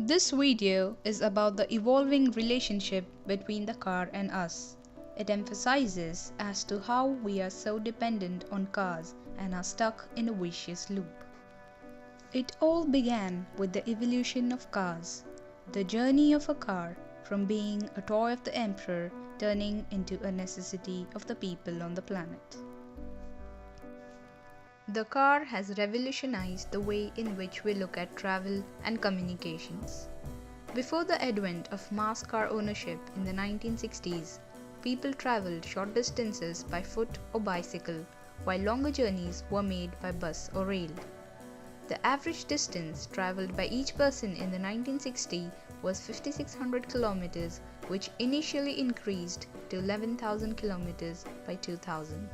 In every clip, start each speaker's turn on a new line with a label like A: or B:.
A: This video is about the evolving relationship between the car and us. It emphasizes as to how we are so dependent on cars and are stuck in a vicious loop. It all began with the evolution of cars, the journey of a car from being a toy of the emperor turning into a necessity of the people on the planet. The car has revolutionized the way in which we look at travel and communications. Before the advent of mass car ownership in the 1960s, people traveled short distances by foot or bicycle, while longer journeys were made by bus or rail. The average distance traveled by each person in the 1960s was 5,600 kilometers, which initially increased to 11,000 kilometers by 2000.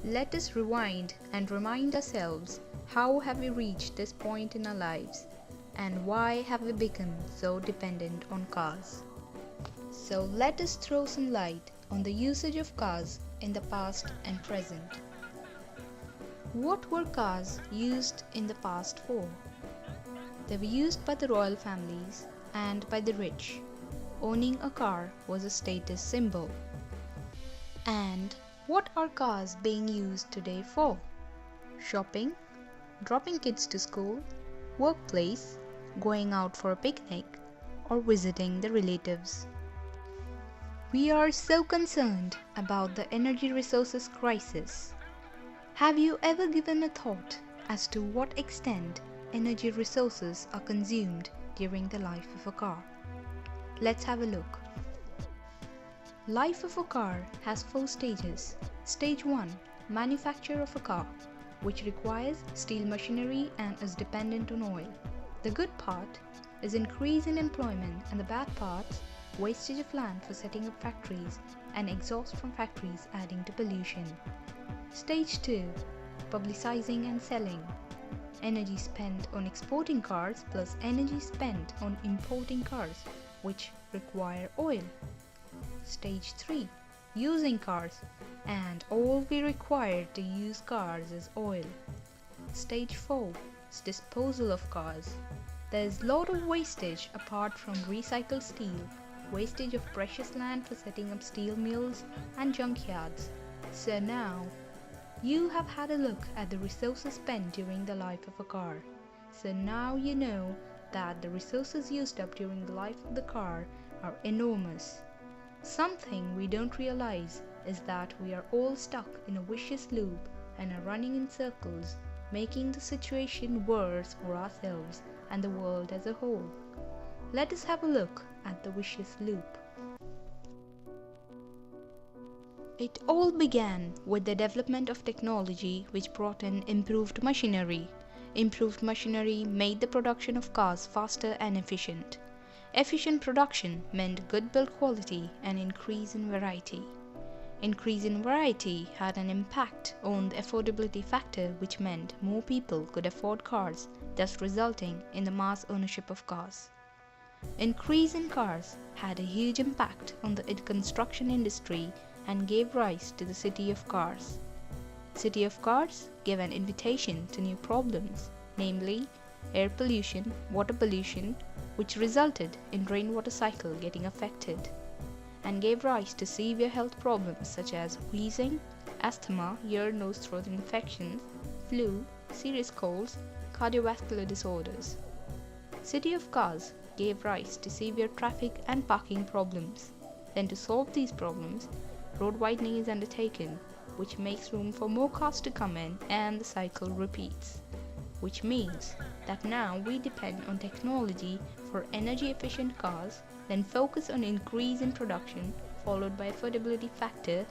A: Let us rewind and remind ourselves, how have we reached this point in our lives and why have we become so dependent on cars? So let us throw some light on the usage of cars in the past and present. What were cars used in the past for? They were used by the royal families and by the rich. Owning a car was a status symbol. And what are cars being used today for? Shopping, dropping kids to school, workplace, going out for a picnic, or visiting the relatives. We are so concerned about the energy resources crisis. Have you ever given a thought as to what extent energy resources are consumed during the life of a car? Let's have a look. Life of a car has 4 stages. Stage 1. Manufacture of a car, which requires steel machinery and is dependent on oil. The good part is increase in employment, and the bad part, wastage of land for setting up factories and exhaust from factories adding to pollution. Stage 2. Publicizing and selling. Energy spent on exporting cars plus energy spent on importing cars, which require oil. Stage 3. Using cars, and all we require to use cars is oil. Stage 4 is disposal of cars. There is lot of wastage apart from recycled steel, wastage of precious land for setting up steel mills and junkyards. So now, you have had a look at the resources spent during the life of a car. So now you know that the resources used up during the life of the car are enormous. Something we don't realize is that we are all stuck in a vicious loop and are running in circles, making the situation worse for ourselves and the world as a whole. Let us have a look at the vicious loop. It all began with the development of technology, which brought in improved machinery. Improved machinery made the production of cars faster and efficient. Efficient production meant good build quality and increase in variety. Increase in variety had an impact on the affordability factor, which meant more people could afford cars, thus resulting in the mass ownership of cars. Increase in cars had a huge impact on the construction industry and gave rise to the city of cars. City of cars gave an invitation to new problems, namely air pollution, water pollution, which resulted in rainwater cycle getting affected, and gave rise to severe health problems such as wheezing, asthma, ear, nose, throat infections, flu, serious colds, cardiovascular disorders. City of cars gave rise to severe traffic and parking problems. Then to solve these problems, road widening is undertaken, which makes room for more cars to come in and the cycle repeats. Which means that now we depend on technology for energy efficient cars, then focus on increase in production followed by affordability factor,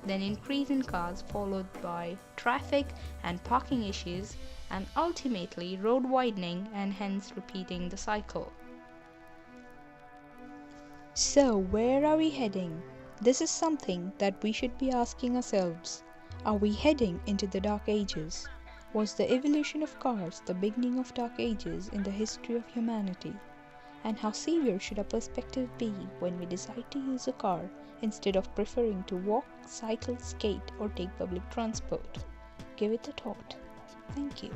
A: then increase in cars followed by traffic and parking issues, and ultimately road widening, and hence repeating the cycle. So where are we heading? This is something that we should be asking ourselves. Are we heading into the dark ages? Was the evolution of cars the beginning of dark ages in the history of humanity? And how severe should our perspective be when we decide to use a car instead of preferring to walk, cycle, skate, or take public transport? Give it a thought. Thank you.